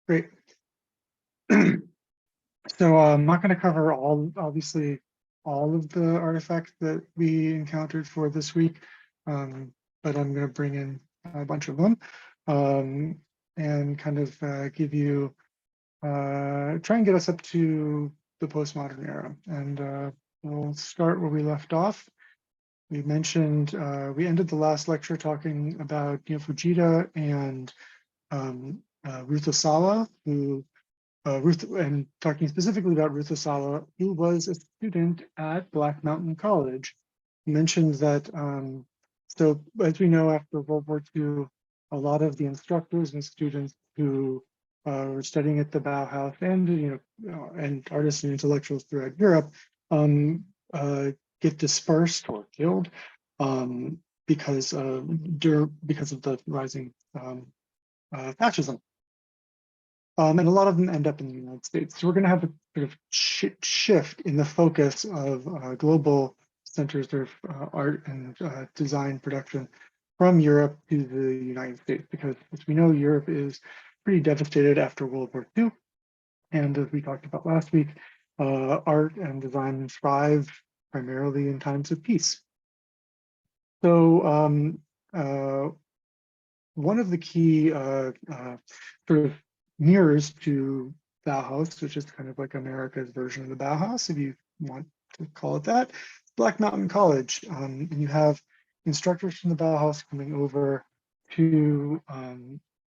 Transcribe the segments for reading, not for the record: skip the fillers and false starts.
Great. So I'm not going to cover obviously, all of the artifacts that we encountered for this week, but I'm going to bring in a bunch of them and kind of give you, try and get us up to the postmodern era. And we'll start where we left off. We mentioned, we ended the last lecture talking about Fujita and Ruth Osawa, and talking specifically about Ruth Osawa, who was a student at Black Mountain College. He mentioned that, so as we know, after World War II, a lot of the instructors and students who were studying at the Bauhaus and and artists and intellectuals throughout Europe get dispersed or killed because of the rising fascism. And a lot of them end up in the United States. So we're going to have a sort of shift in the focus of global centers of art and design production from Europe to the United States, because as we know, Europe is pretty devastated after World War II. And as we talked about last week, art and design thrive primarily in times of peace. So one of the key sort of mirrors to Bauhaus, which is kind of like America's version of the Bauhaus, if you want to call it that, Black Mountain College. And you have instructors from the Bauhaus coming over to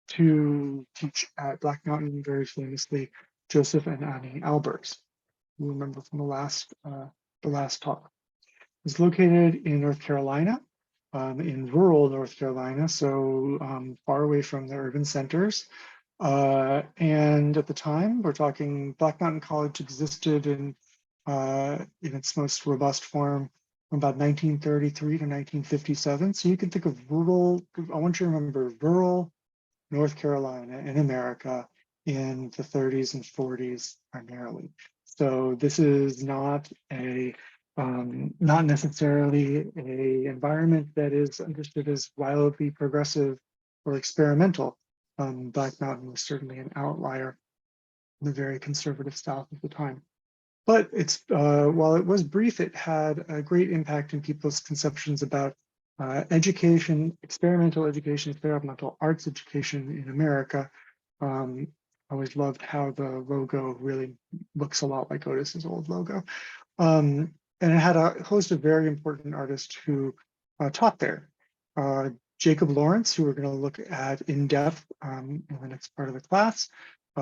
teach at Black Mountain, very famously, Joseph and Annie Alberts, you remember from the last talk. It's located in North Carolina, in rural North Carolina, so far away from the urban centers. And at the time, we're talking Black Mountain College existed in its most robust form from about 1933 to 1957. So you can think of rural, I want you to remember rural North Carolina in America in the 30s and 40s primarily. So this is not necessarily an environment that is understood as wildly progressive or experimental. Black Mountain was certainly an outlier in the very conservative South at the time. But it's while it was brief, it had a great impact in people's conceptions about education, experimental arts education in America. I always loved how the logo really looks a lot like Otis's old logo. And it had a host of very important artists who taught there. Jacob Lawrence, who we're going to look at in depth in the next part of the class,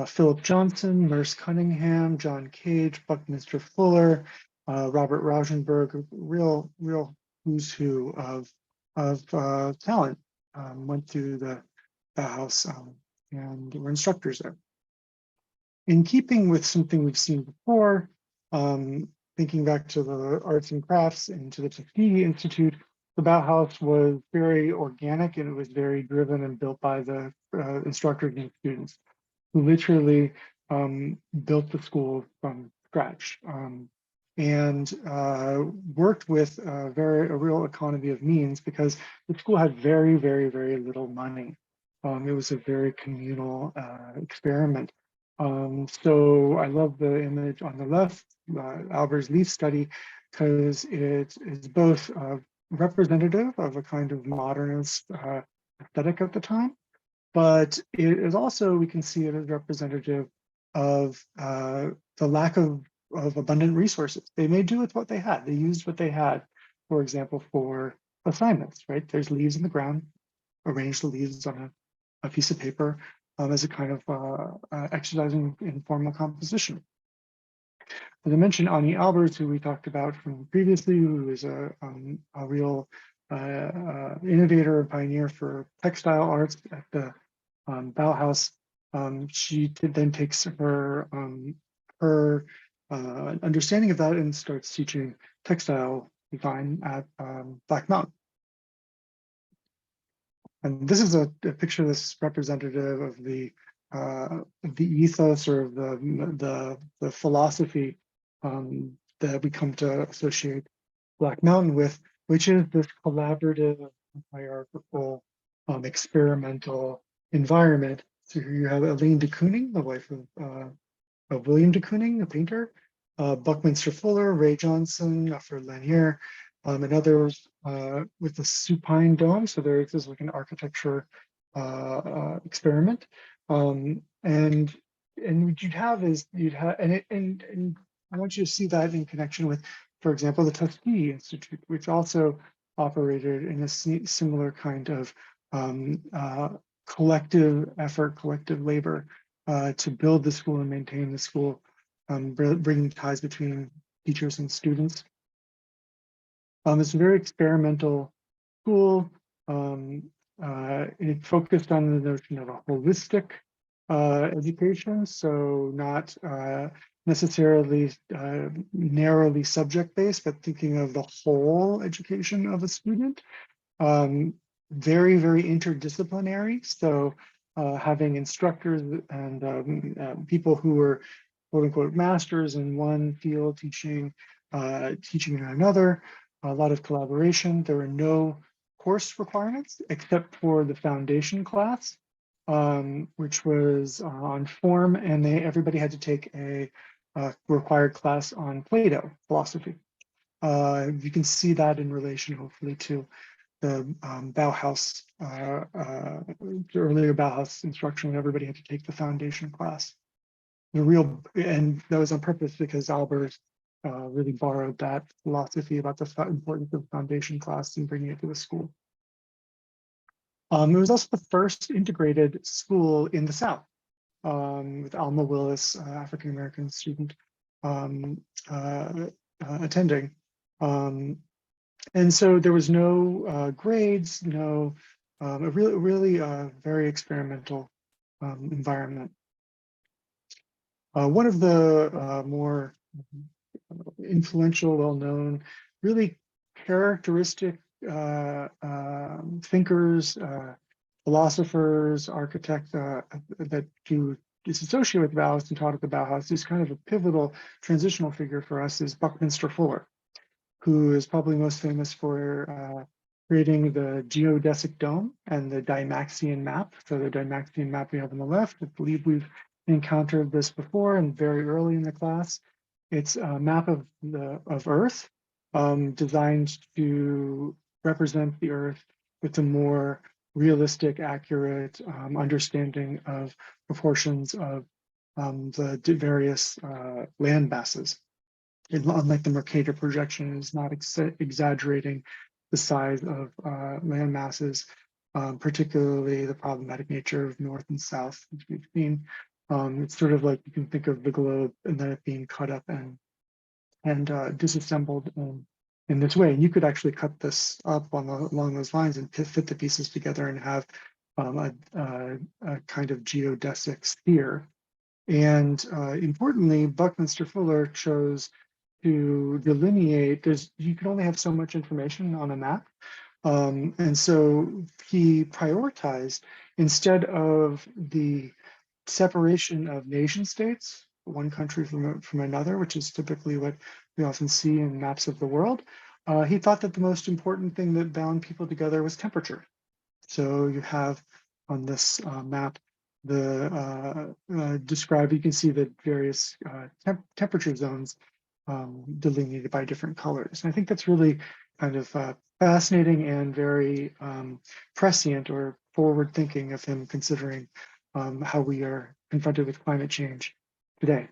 Philip Johnson, Merce Cunningham, John Cage, Buckminster Fuller, Robert Rauschenberg, real who's who of talent, went through the Bauhaus and were instructors there. In keeping with something we've seen before, thinking back to the arts and crafts and to the Tuskegee Institute, the Bauhaus was very organic, and it was very driven and built by the instructors and students who literally built the school from scratch and worked with a real economy of means, because the school had very, very, very little money. It was a very communal experiment. So I love the image on the left, Albert's leaf study, because it is both representative of a kind of modernist aesthetic at the time, but it is also, we can see it as representative of the lack of abundant resources. They made do with what they had. They used what they had, for example, for assignments, right? There's leaves in the ground, arrange the leaves on a piece of paper as a kind of exercising informal composition. As I mentioned, Annie Alberts, who we talked about from previously, who is a real innovator and pioneer for textile arts at the Bauhaus. She then takes her understanding of that and starts teaching textile design at Black Mountain. And this is a picture that's representative of the ethos or of the philosophy that we come to associate Black Mountain with, which is this collaborative, hierarchical, experimental, environment. So here you have Aline de Kooning, the wife of William de Kooning, a painter, Buckminster Fuller, Ray Johnson, Alfred Lanier, and others with the supine dome. So there is like an architecture experiment. And what you'd have is and I want you to see that in connection with, for example, the Tuskegee Institute, which also operated in a similar kind of collective effort, collective labor to build the school and maintain the school, bringing ties between teachers and students. It's a very experimental school. It focused on the notion of a holistic education, so not necessarily narrowly subject-based, but thinking of the whole education of a student. Very, very interdisciplinary. So having instructors and people who were quote unquote masters in one field teaching in another, a lot of collaboration. There were no course requirements except for the foundation class, which was on form, and everybody had to take a required class on Plato philosophy. You can see that in relation, hopefully, to the Bauhaus, the earlier Bauhaus instruction when everybody had to take the foundation class. And that was on purpose because Albert really borrowed that philosophy about the importance of foundation class and bringing it to the school. It was also the first integrated school in the South, with Alma Willis, African-American student, attending. And so there was no grades, no, a really very experimental environment. One of the more influential, well-known, really characteristic thinkers, philosophers, architects that is associated with Bauhaus and taught at the Bauhaus, is kind of a pivotal transitional figure for us, is Buckminster Fuller, who is probably most famous for creating the geodesic dome and the Dymaxion map. So the Dymaxion map we have on the left, I believe we've encountered this before and very early in the class. It's a map of Earth designed to represent the Earth with a more realistic, accurate understanding of proportions of the various land masses. Unlike the Mercator projection, is not exaggerating the size of land masses, particularly the problematic nature of North and South, as we've seen. It's sort of like you can think of the globe and then it being cut up and disassembled in this way. And you could actually cut this up along those lines and fit the pieces together and have a kind of geodesic sphere. And importantly, Buckminster Fuller chose to delineate, you can only have so much information on a map. And so he prioritized, instead of the separation of nation states, one country from another, which is typically what we often see in maps of the world, he thought that the most important thing that bound people together was temperature. So you have on this map described, you can see the various temperature zones delineated by different colors. And I think that's really kind of fascinating and very prescient or forward thinking of him, considering how we are confronted with climate change today.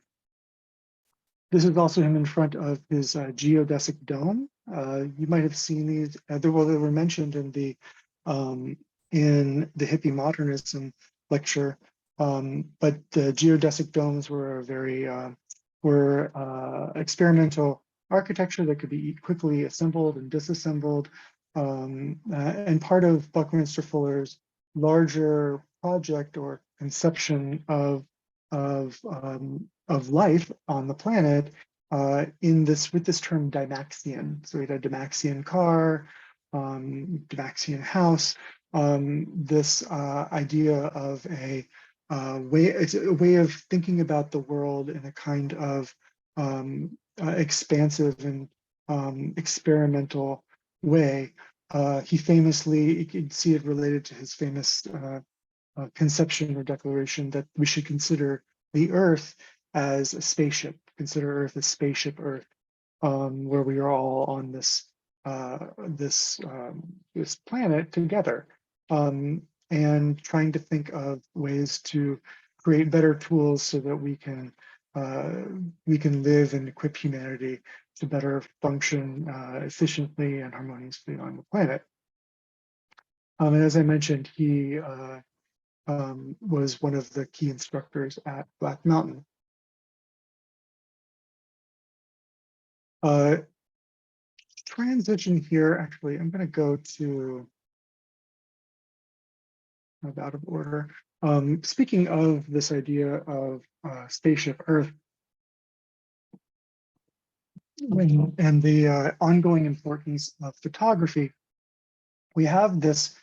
This is also him in front of his geodesic dome. You might have seen these, they were mentioned in the hippie modernism lecture, but the geodesic domes were a very experimental architecture that could be quickly assembled and disassembled, and part of Buckminster Fuller's larger project or conception of life on the planet with this term Dymaxion. So we had a Dymaxion car, Dymaxion house, this idea of it's a way of thinking about the world in a kind of expansive and experimental way. He famously, you can see it related to his famous conception or declaration that we should consider the Earth as a spaceship, consider Earth as spaceship Earth, where we are all on this planet together, and trying to think of ways to create better tools so that we can live and equip humanity to better function efficiently and harmoniously on the planet. And as I mentioned, he was one of the key instructors at Black Mountain. Transition here, actually, I'm going to go to out of order. Speaking of this idea of spaceship Earth and the ongoing importance of photography, we have this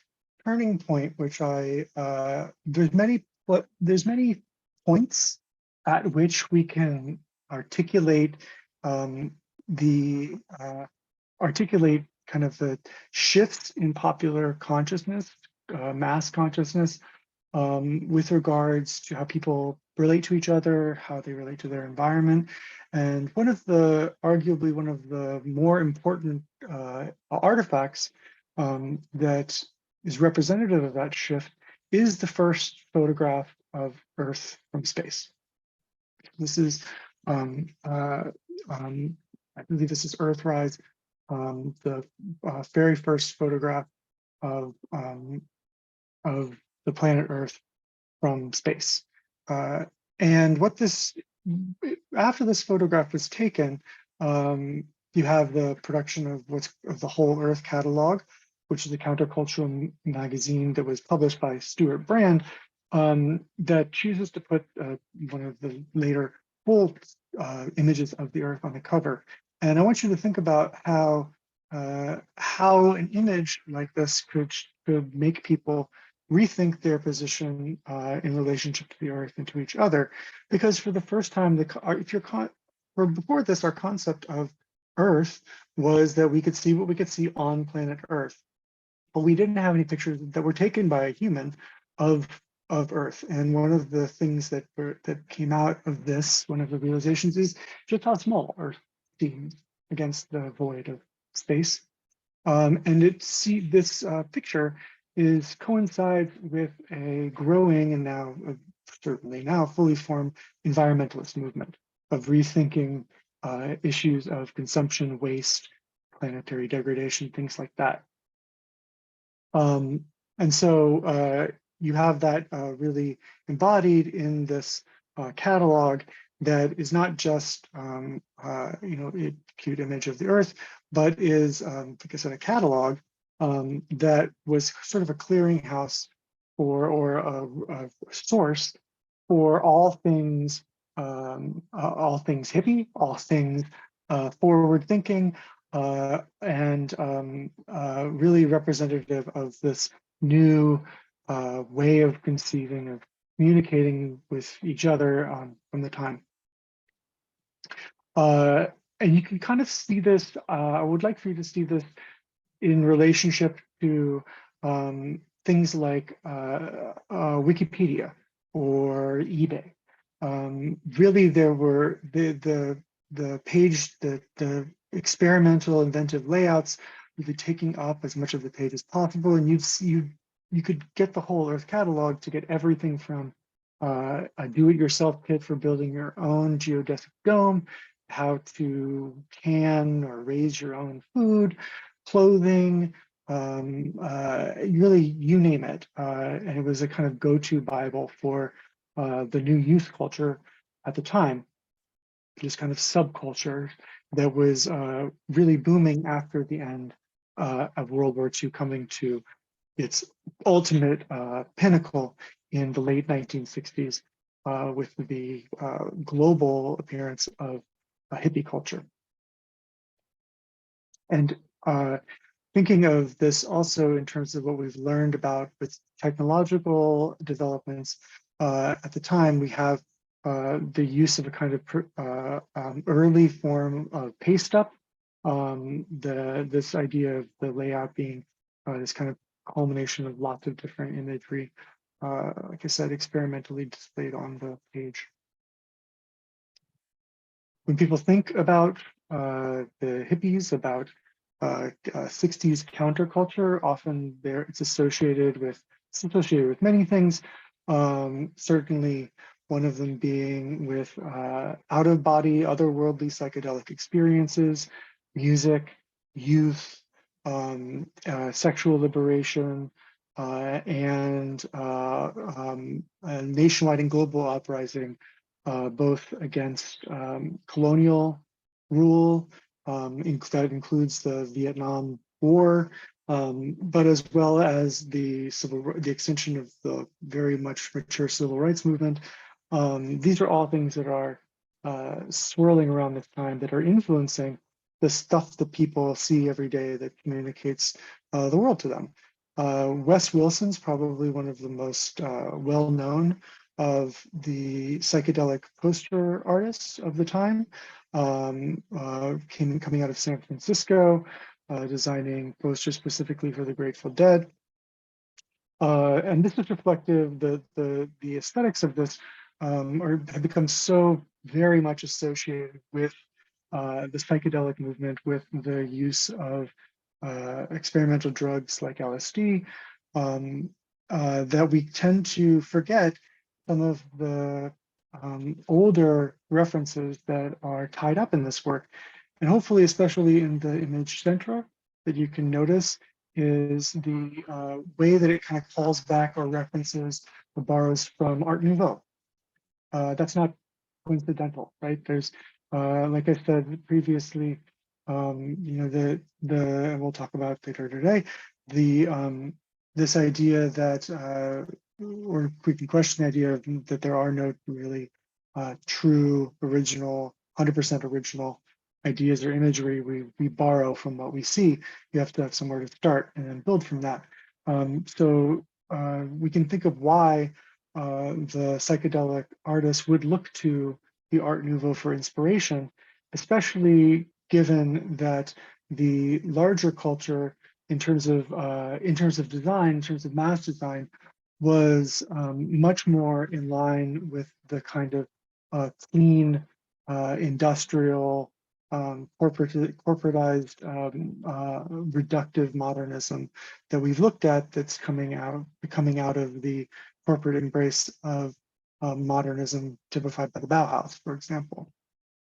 turning point, which there's many points at which we can articulate articulate kind of the shifts in popular consciousness, mass consciousness, with regards to how people relate to each other, how they relate to their environment. And arguably one of the more important artifacts that is representative of that shift is the first photograph of Earth from space. This is, I believe this is Earthrise, the very first photograph of the planet Earth from space. And after this photograph was taken, you have the production of the Whole Earth catalog, which is a countercultural magazine that was published by Stuart Brand, that chooses to put one of the later full images of the Earth on the cover. And I want you to think about how an image like this could make people rethink their position in relationship to the Earth and to each other, because for the first time, before this, our concept of Earth was that we could see what we could see on planet Earth, but we didn't have any pictures that were taken by a human of Earth. And one of the things that came out of this, one of the realizations, is just how small Earth seems against the void of space. And this picture coincides with a growing and now certainly now fully formed environmentalist movement of rethinking issues of consumption, waste, planetary degradation, things like that. And so you have that really embodied in this catalog that is not just a cute image of the Earth, but is, like I said, a catalog that was sort of a clearinghouse or a source for all things hippie, all things forward thinking, and really representative of this new way of conceiving, of communicating with each other from the time. And you can kind of see this, I would like for you to see this in relationship to things like Wikipedia or eBay. Really, there were the experimental inventive layouts really taking up as much of the page as possible, and you could get the whole Earth catalog to get everything from a do-it-yourself kit for building your own geodesic dome, how to can or raise your own food, clothing, really you name it. And it was a kind of go-to Bible for the new youth culture at the time, this kind of subculture that was really booming after the end of World War II, coming to its ultimate pinnacle in the late 1960s with the global appearance of hippie culture. And thinking of this also in terms of what we've learned about with technological developments at the time, we have the use of a kind of early form of paste up. This idea of the layout being this kind of culmination of lots of different imagery like I said, experimentally displayed on the page. When people think about the hippies, about 60s counterculture, often it's associated with many things. Certainly, one of them being with out-of-body, otherworldly psychedelic experiences, music, youth, sexual liberation, and a nationwide and global uprising, both against colonial rule, that includes the Vietnam War, but as well as the extension of the very much mature civil rights movement. These are all things that are swirling around this time that are influencing the stuff that people see every day that communicates the world to them. Wes Wilson's probably one of the most well-known of the psychedelic poster artists of the time, coming out of San Francisco, designing posters specifically for the Grateful Dead. And this is reflective, the aesthetics of this have become so very much associated with the psychedelic movement, with the use of experimental drugs like LSD, that we tend to forget some of the older references that are tied up in this work. And hopefully, especially in the image center, that you can notice is the way that it kind of calls back or references or borrows from Art Nouveau. That's not coincidental, right? There's, like I said previously, and we'll talk about later today, this idea that, or we can question the idea that there are no really true original, 100% original ideas or imagery. We borrow from what we see. You have to have somewhere to start and then build from that. So we can think of why the psychedelic artists would look to the Art Nouveau for inspiration, especially given that the larger culture, in terms of design, in terms of mass design, was much more in line with the kind of clean, industrial, corporatized, reductive modernism that we've looked at, that's coming out of the corporate embrace of modernism typified by the Bauhaus, for example.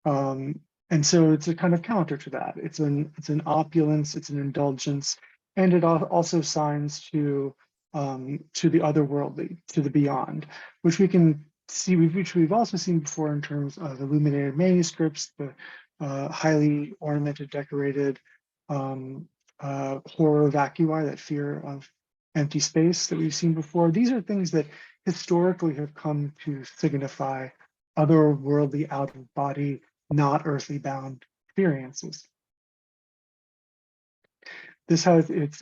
And so it's a kind of counter to that. It's an opulence, it's an indulgence, and it also signs to the otherworldly, to the beyond, which we can see, which we've also seen before in terms of illuminated manuscripts, the highly ornamented, decorated horror vacui, that fear of empty space that we've seen before. These are things that historically have come to signify otherworldly, out of body, not earthly bound experiences. This has its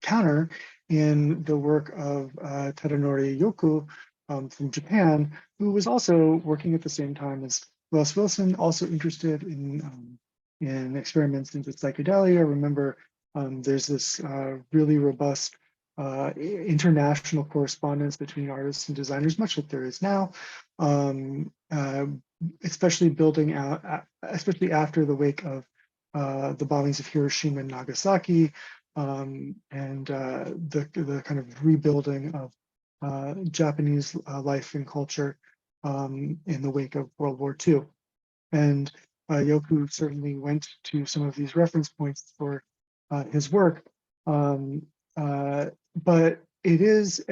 counter in the work of Tadanori Yoku from Japan, who was also working at the same time as Wes Wilson, also interested in experiments into psychedelia. Remember, there's this really robust international correspondence between artists and designers, much like there is now, especially building out, especially after the wake of the bombings of Hiroshima and Nagasaki, and the kind of rebuilding of Japanese life and culture in the wake of World War II. And Yoku certainly went to some of these reference points for his work. But it is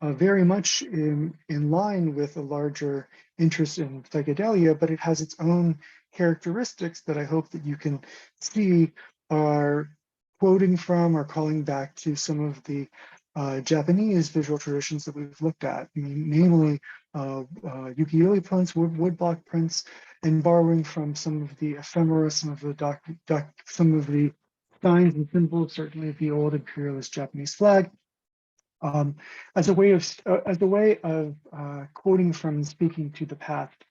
very much in line with a larger interest in psychedelia, but it has its own characteristics that I hope that you can see are quoting from or calling back to some of the Japanese visual traditions that we've looked at, namely ukiyo-e prints, woodblock prints, and borrowing from some of the ephemera, some of the signs and symbols, certainly the old imperialist Japanese flag, as a way of quoting from, speaking to the past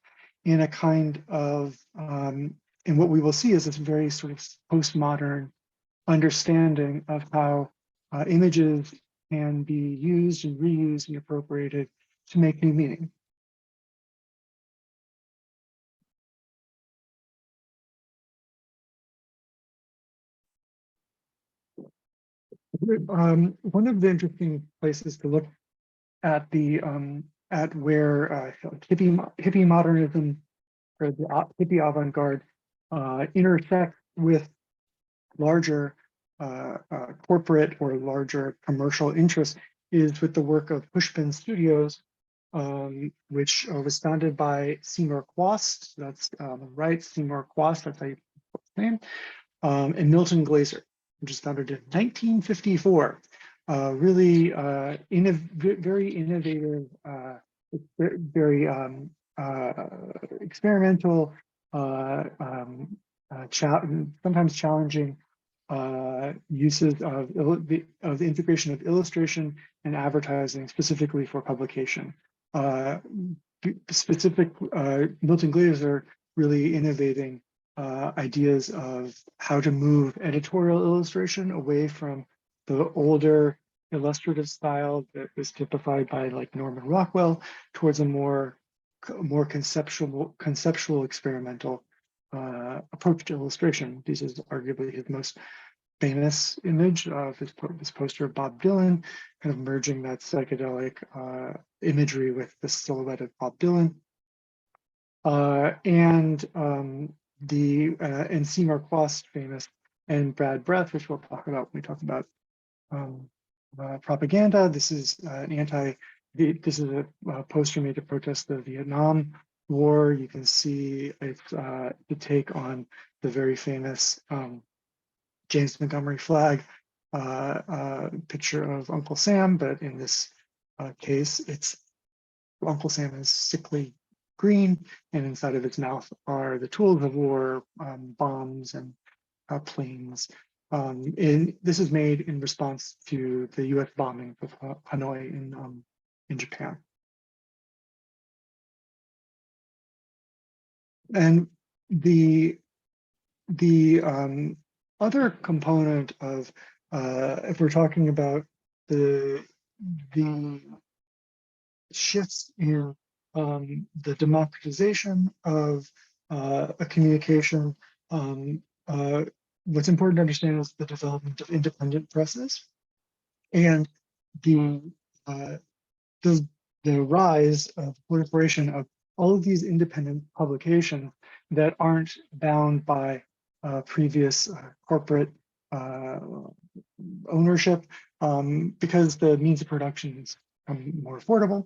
in a kind of, in what we will see is this very sort of postmodern understanding of how images can be used and reused and appropriated to make new meaning. One of the interesting places to look at at where hippie modernism or the hippie avant-garde intersect with larger corporate or larger commercial interests is with the work of Pushpin Studios, which was founded by Seymour Quast. That's right, Seymour Quast. That's how you put his name. And Milton Glaser, which was founded in 1954. Really very innovative, very experimental, sometimes challenging uses of the integration of illustration and advertising specifically for publication. Milton Glaser really innovating ideas of how to move editorial illustration away from the older illustrative style that was typified by like Norman Rockwell towards a more conceptual experimental approach to illustration. This is arguably his most famous image of his poster of Bob Dylan, kind of merging that psychedelic imagery with the silhouette of Bob Dylan. And Seymour Quast famous and Brad Breath, which we'll talk about when we talk about propaganda. This is this is a poster made to protest the Vietnam War. You can see it's the take on the very famous James Montgomery flag picture of Uncle Sam, but in this case, it's Uncle Sam is sickly green, and inside of its mouth are the tools of war, bombs and planes. And this is made in response to the U.S. bombing of Hanoi in Japan. And the other component of if we're talking about the shifts in the democratization of a communication, what's important to understand is the development of independent presses and the rise of proliferation of all of these independent publications that aren't bound by previous corporate ownership because the means of production is more affordable.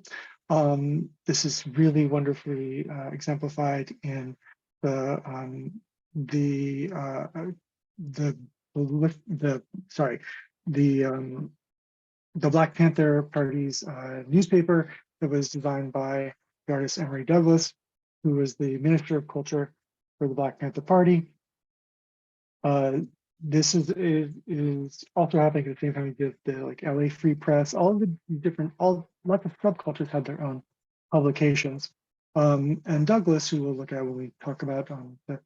This is really wonderfully exemplified in the Black Panther Party's newspaper that was designed by the artist Emory Douglas, who was the Minister of Culture for the Black Panther Party. This is also happening at the same time with the like LA Free Press. All of the different, lots of subcultures had their own publications. And Douglas, who we'll look at when we talk about the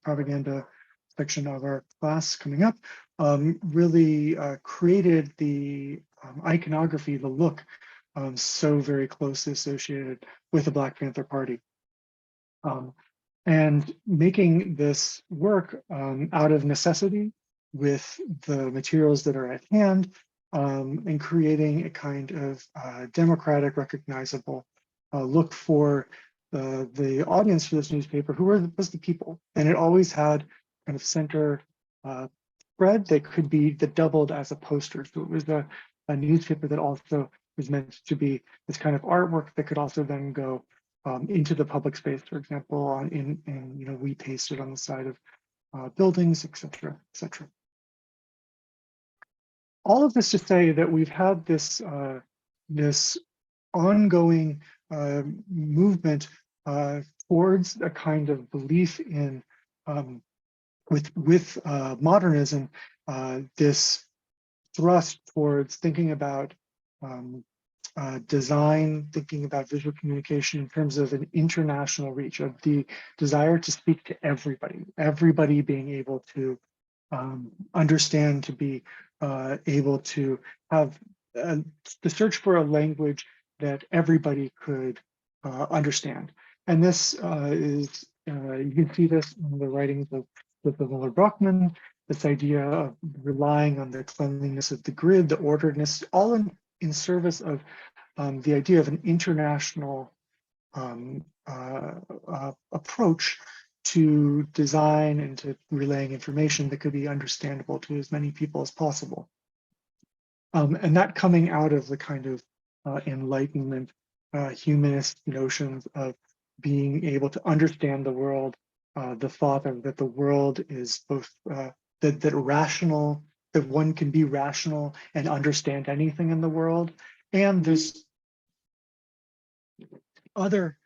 propaganda section of our class coming up, really created the iconography, the look, so very closely associated with the Black Panther Party. And making this work out of necessity with the materials that are at hand, and creating a kind of democratic, recognizable look for the audience for this newspaper, who was the people. And it always had kind of center spread that doubled as a poster. So it was a newspaper that also was meant to be this kind of artwork that could also then go into the public space, for example, we pasted on the side of buildings, et cetera, et cetera. All of this to say that we've had this this ongoing movement towards a kind of belief in with modernism, this thrust towards thinking about design, thinking about visual communication in terms of an international reach, of the desire to speak to everybody being able to understand, to be able to have the search for a language that everybody could understand. And this is, you can see this in the writings of Miller Brockman, this idea of relying on the cleanliness of the grid, the orderedness, all in service of the idea of an international approach to design and to relaying information that could be understandable to as many people as possible. And that coming out of the kind of Enlightenment, humanist notions of being able to understand the world, the thought of that the world is both that rational, that one can be rational and understand anything in the world, and this other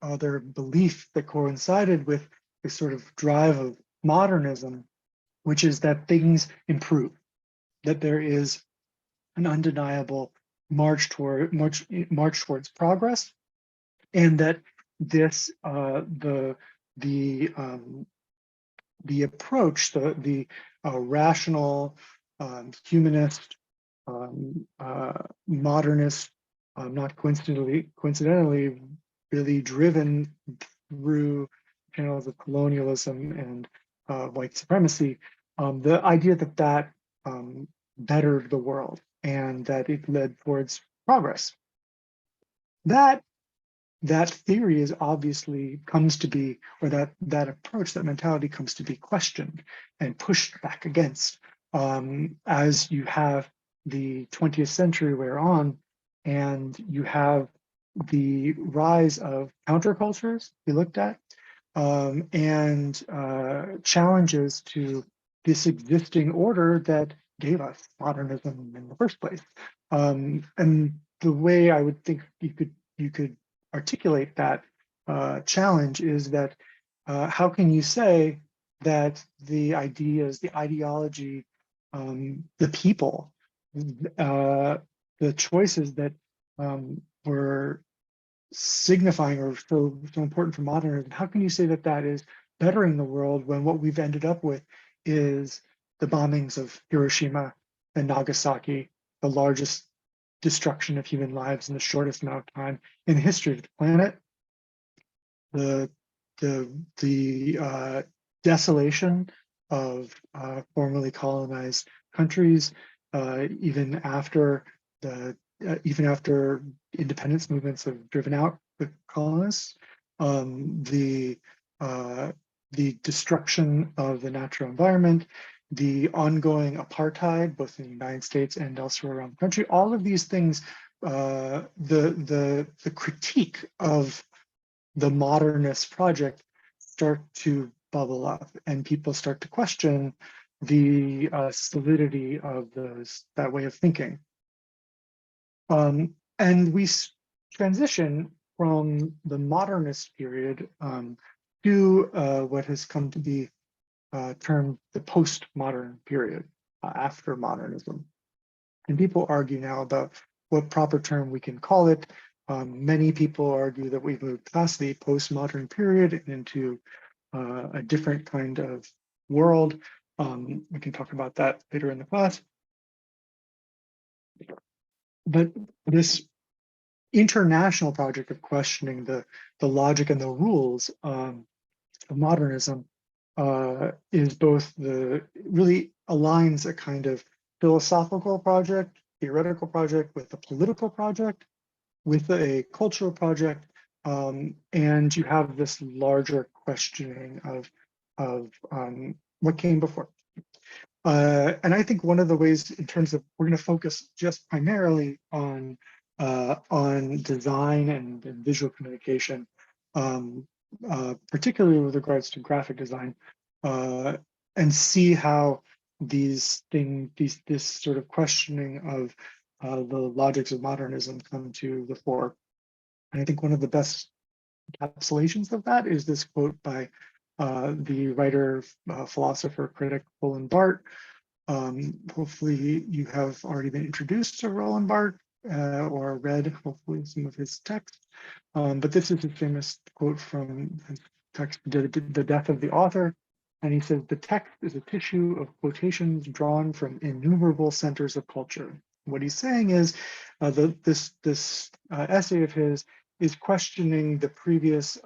other belief that coincided with this sort of drive of modernism, which is that things improve, that there is an undeniable march towards progress, and that this the approach, the rational, humanist, modernist, not coincidentally, really driven through channels of colonialism and white supremacy, the idea that that bettered the world and that it led towards progress. That theory is obviously comes to be, or that approach, that mentality comes to be questioned and pushed back against as you have the 20th century wear on, and you have the rise of countercultures we looked at, and challenges to this existing order that gave us modernism in the first place. And the way I would think you could articulate that challenge is that how can you say that the ideas, the ideology, the people, the choices that were signifying or so important for modernism, how can you say that that is bettering the world when what we've ended up with is the bombings of Hiroshima and Nagasaki, the largest destruction of human lives in the shortest amount of time in the history of the planet, the desolation of formerly colonized countries, even after independence movements have driven out the colonists, the destruction of the natural environment, the ongoing apartheid, both in the United States and elsewhere around the country. All of these things, the critique of the modernist project start to bubble up, and people start to question the solidity of that way of thinking. And we transition from the modernist period to what has come to be termed the postmodern period, after modernism. And people argue now about what proper term we can call it. Many people argue that we've moved past the postmodern period into a different kind of world. We can talk about that later in the class. But this international project of questioning the logic and the rules of modernism is both really aligns a kind of philosophical project, theoretical project with a political project, with a cultural project, and you have this larger questioning of what came before. And I think one of the ways, in terms of, we're going to focus just primarily on design and visual communication, particularly with regards to graphic design, and see how this sort of questioning of the logics of modernism come to the fore. And I think one of the best encapsulations of that is this quote by the writer, philosopher, critic Roland Barthes. Hopefully you have already been introduced to Roland Barthes or read hopefully some of his texts. But this is a famous quote from his text, The Death of the Author, And he says the text is a tissue of quotations drawn from innumerable centers of culture. What he's saying is this essay of his is questioning the previous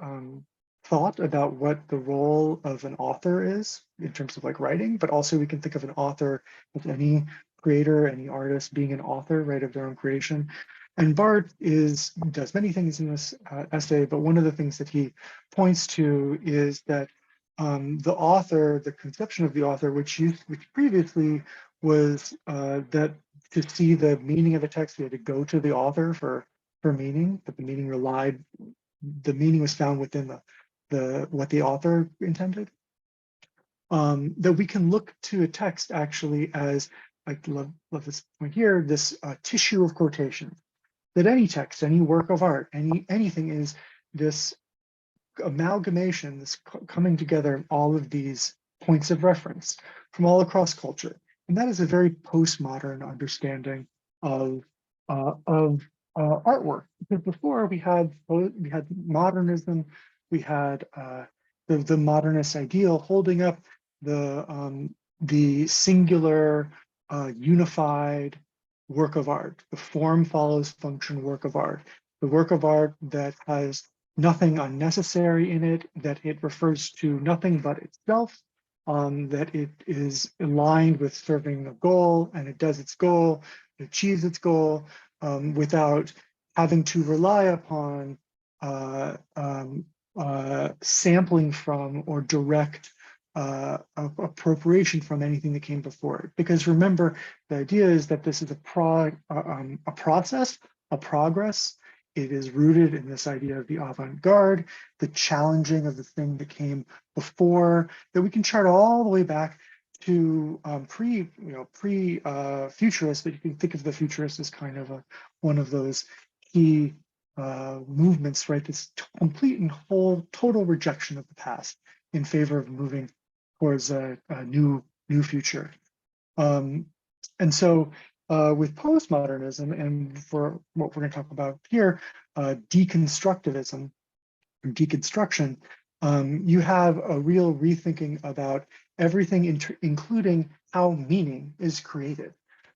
thought about what the role of an author is in terms of like writing, but also we can think of an author as any creator, any artist being an author, right, of their own creation. And Barth does many things in this essay, but one of the things that he points to is that the author, the conception of the author, which previously was that to see the meaning of a text, we had to go to the author for meaning, but the meaning was found within what the author intended. That we can look to a text actually as, I love this point here, this tissue of quotation. That any text, any work of art, anything is this amalgamation, this coming together of all of these points of reference from all across culture. And that is a very postmodern understanding of artwork. Because before we had modernism, we had the modernist ideal holding up the singular unified work of art, the form follows function work of art, the work of art that has nothing unnecessary in it, that it refers to nothing but itself, that it is aligned with serving a goal, and it does its goal, it achieves its goal without having to rely upon sampling from or direct appropriation from anything that came before it. Because remember, the idea is that this is a process, a progress. It is rooted in this idea of the avant-garde, the challenging of the thing that came before, that we can chart all the way back to pre-futurist, but you can think of the futurist as kind of one of those key movements, right? This complete and total rejection of the past in favor of moving towards a new future. And so with postmodernism, and for what we're going to talk about here, deconstructivism, or deconstruction, you have a real rethinking about everything, including how meaning is created.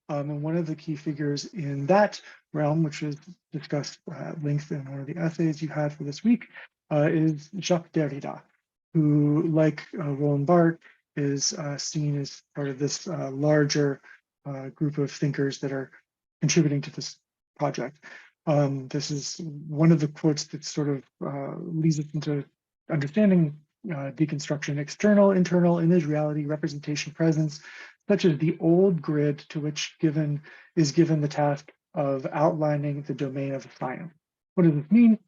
And one of the key figures in that realm, which is discussed at length in one of the essays you had for this week, is Jacques Derrida, who, like Roland Barthes, is seen as part of this larger group of thinkers that are contributing to this project. This is one of the quotes that sort of leads us into understanding deconstruction: external, internal, image, reality, representation, presence, such as the old grid to which is given the task of outlining the domain of science. What does this mean?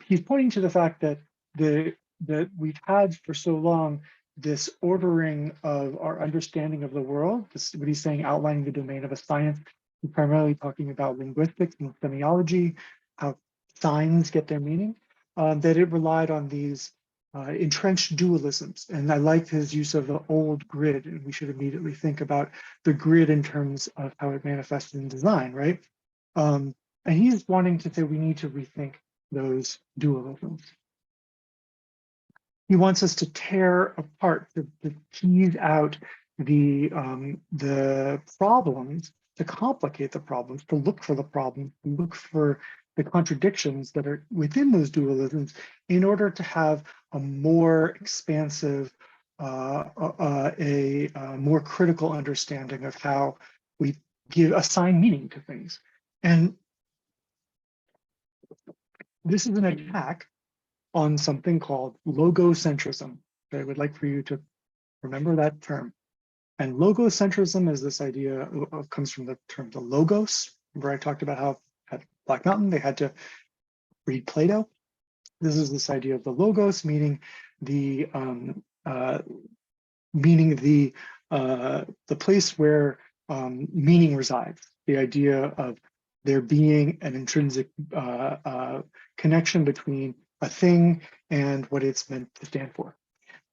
He's pointing to the fact that that we've had for so long this ordering of our understanding of the world. What he's saying, outlining the domain of a science, he's primarily talking about linguistics and semiology, how signs get their meaning, that it relied on these entrenched dualisms. And I like his use of the old grid, and we should immediately think about the grid in terms of how it manifests in design, right? And he's wanting to say we need to rethink those dualisms. He wants us to tear apart, to tease out the problems, to complicate the problems, to look for the problems, to look for the contradictions that are within those dualisms in order to have a more expansive, a more critical understanding of how we assign meaning to things. And this is an attack on something called logocentrism. I would like for you to remember that term. And logocentrism is this idea comes from the term the logos. Remember I talked about how at Black Mountain they had to read Plato. This is this idea of the logos, meaning the place where meaning resides. The idea of there being an intrinsic connection between a thing and what it's meant to stand for.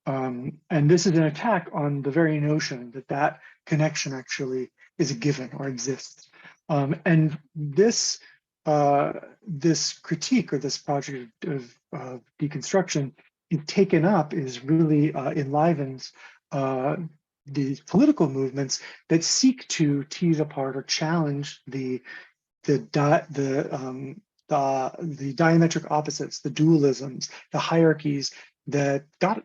And this is an attack on the very notion that that connection actually is a given or exists. And this critique or this project of deconstruction he's taken up is really enlivens the political movements that seek to tease apart or challenge the diametric opposites, the dualisms, the hierarchies that got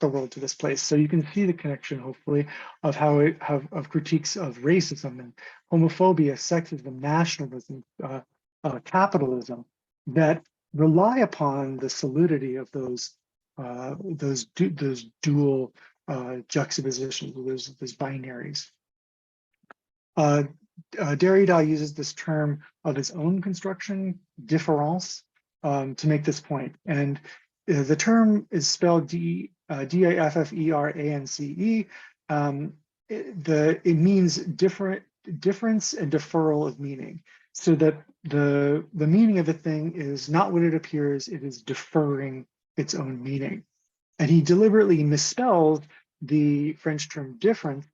the world to this place. So you can see the connection, hopefully, of how of critiques of racism and homophobia, sexism, nationalism, capitalism that rely upon the solidity of those dual juxtapositions, those binaries. Derrida uses this term of his own construction, différance, to make this point. And the term is spelled D-I-F-F-E-R-A-N-C-E. It means difference and deferral of meaning. So that the meaning of a thing is not what it appears, it is deferring its own meaning. And he deliberately misspelled the French term difference,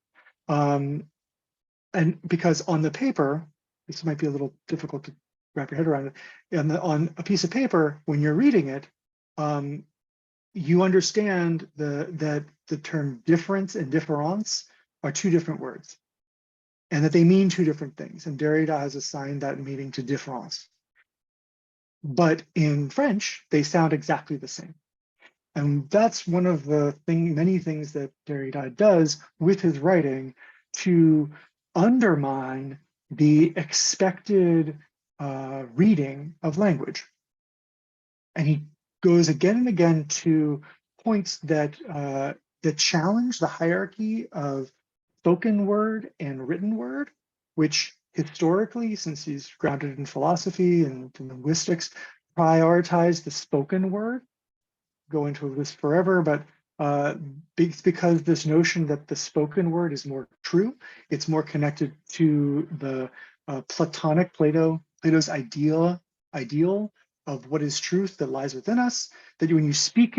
and because on the paper, this might be a little difficult to wrap your head around it, and on a piece of paper, when you're reading it, you understand that the term difference and différance are two different words, and that they mean two different things. And Derrida has assigned that meaning to différance. But in French, they sound exactly the same. And that's one of the many things that Derrida does with his writing to undermine the expected reading of language. And he goes again and again to points that that challenge the hierarchy of spoken word and written word, which historically, since he's grounded in philosophy and linguistics, prioritize the spoken word. Go into this forever, but it's because this notion that the spoken word is more true, it's more connected to the Platonic Plato's ideal of what is truth that lies within us, that when you speak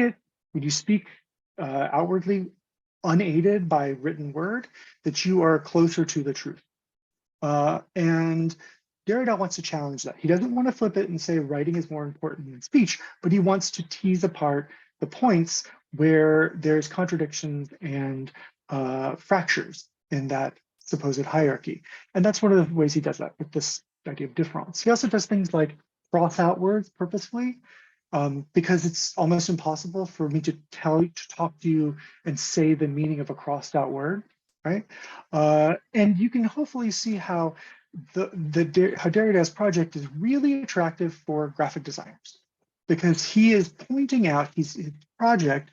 outwardly, unaided by written word, that you are closer to the truth. And Derrida wants to challenge that. He doesn't want to flip it and say writing is more important than speech, but he wants to tease apart the points where there's contradictions and fractures in that supposed hierarchy. And that's one of the ways he does that with this idea of difference. He also does things like cross out words purposefully, because it's almost impossible for me to talk to you and say the meaning of a crossed out word, right? And you can hopefully see how how Derrida's project is really attractive for graphic designers, because he is pointing out, his project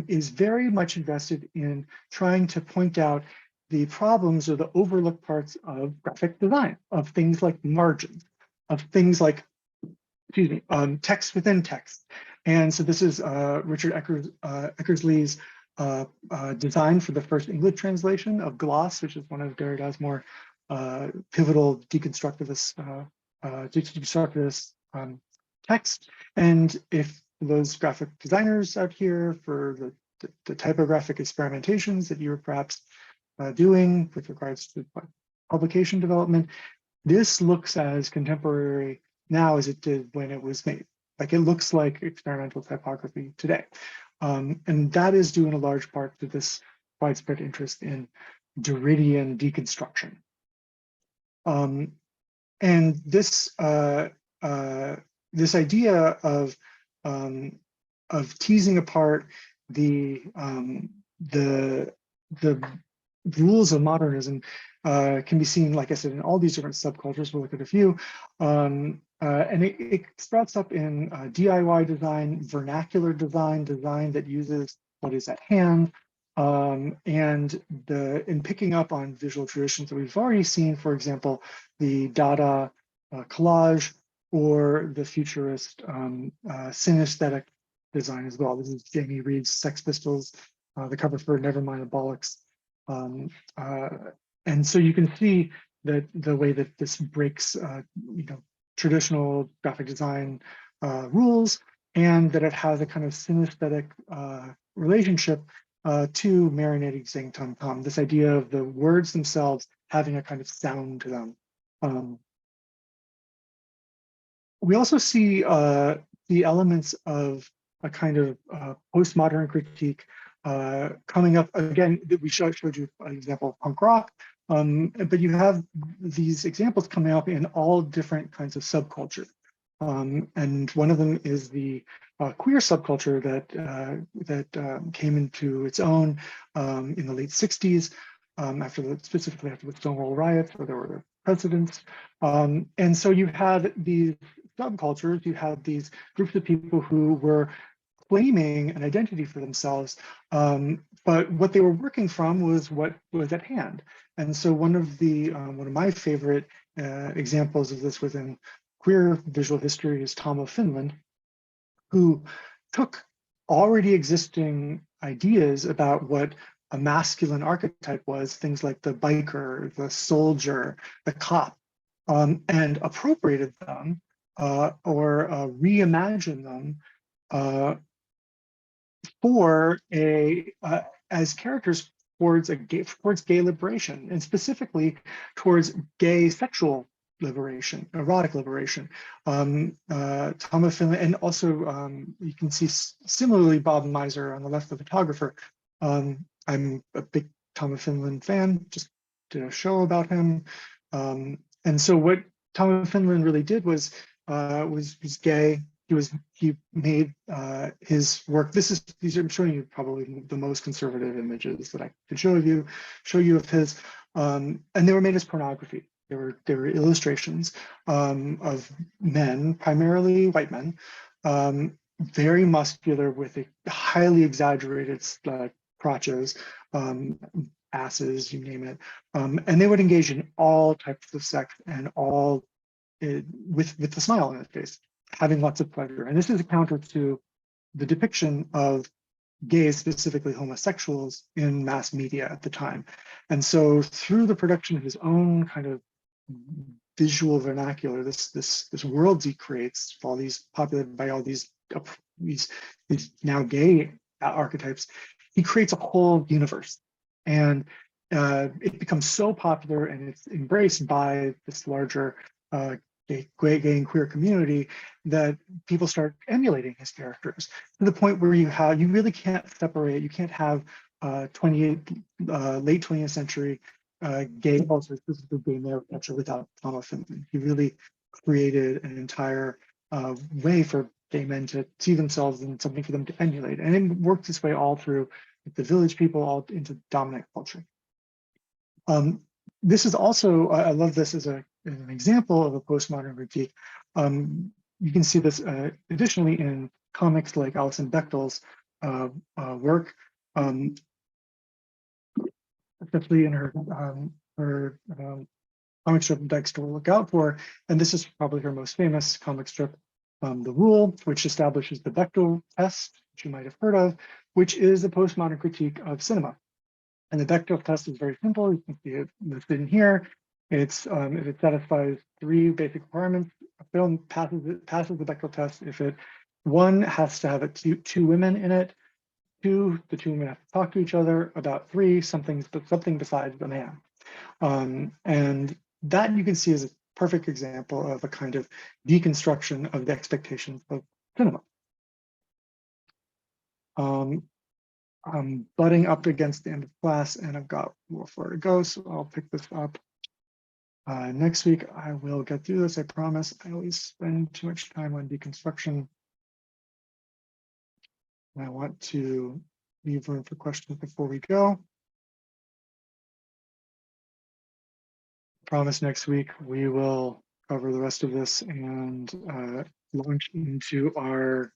is very much invested in trying to point out the problems or the overlooked parts of graphic design, of things like margins, of things like, text within text. And so this is Richard Eckersley's design for the first English translation of Gloss, which is one of Derrida's more pivotal deconstructivist text. And if those graphic designers out here, for the typographic experimentations that you're perhaps doing with regards to publication development, this looks as contemporary now as it did when it was made. Like, it looks like experimental typography today. And that is due in a large part to this widespread interest in Derridian deconstruction. And this this idea of teasing apart the rules of modernism can be seen, like I said, in all these different subcultures. We'll look at a few. And it sprouts up in DIY design, vernacular design, design that uses what is at hand, and in picking up on visual traditions that we've already seen, for example, the Dada collage, or the futurist synesthetic design as well. This is Jamie Reed's Sex Pistols, the cover for Nevermind the Bollocks. And so you can see that the way that this breaks traditional graphic design rules, and that it has a kind of synesthetic relationship to Marinetti Zheng Tum Tam, this idea of the words themselves having a kind of sound to them. We also see the elements of a kind of postmodern critique coming up again. We showed you an example of punk rock, but you have these examples coming up in all different kinds of subculture. And one of them is the queer subculture that came into its own in the late 60s, specifically after the Stonewall riots, where there were presidents. And so you had these subcultures, you had these groups of people who were claiming an identity for themselves, but what they were working from was what was at hand. And so one of my favorite examples of this within queer visual history is Tom of Finland, who took already existing ideas about what a masculine archetype was, things like the biker, the soldier, the cop, and appropriated them or reimagined them for as characters towards gay liberation, and specifically towards gay sexual liberation, erotic liberation. Tom of Finland, and also you can see similarly Bob Miser on the left, the photographer. I'm a big Tom of Finland fan, just did a show about him. And so what Tom of Finland really did was gay. He made his work. I'm showing you probably the most conservative images that I could show you of his, and they were made as pornography. They were illustrations of men, primarily white men, very muscular with a highly exaggerated crotches, asses, you name it, and they would engage in all types of sex and all with a smile on his face, having lots of pleasure. And this is a counter to the depiction of gays, specifically homosexuals, in mass media at the time. And so through the production of his own kind of visual vernacular, this worlds he creates, all these populated by all these now gay archetypes, he creates a whole universe. And it becomes so popular, and it's embraced by this larger gay and queer community, that people start emulating his characters to the point where you really can't separate. You can't have late 20th century gay culture, specifically gay male culture, without Tom of Finland. He really created an entire way for gay men to see themselves and something for them to emulate, and it worked its way all through the village people, all into dominant culture. This is also, I love this as an example of a postmodern critique. You can see this additionally in comics like Alison Bechdel's work, especially in her comic strip Dykes to Look Out For. And this is probably her most famous comic strip, The Rule, which establishes the Bechdel test, which you might have heard of, which is a postmodern critique of cinema. And the Bechdel test is very simple. You can see it listed in here. If it satisfies 3 basic requirements, a film passes the Bechdel test if one has to have 2 women in it, 2, the 2 women have to talk to each other, about 3, something besides the man. And that you can see is a perfect example of a kind of deconstruction of the expectations of cinema. I'm butting up against the end of class, and I've got more far to go, so I'll pick this up next week. I will get through this, I promise. I always spend too much time on deconstruction. And I want to leave room for questions before we go. I promise next week we will cover the rest of this and launch into our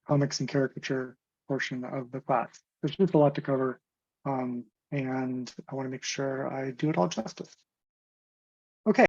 comics and caricature portion of the class. There's just a lot to cover, and I want to make sure I do it all justice.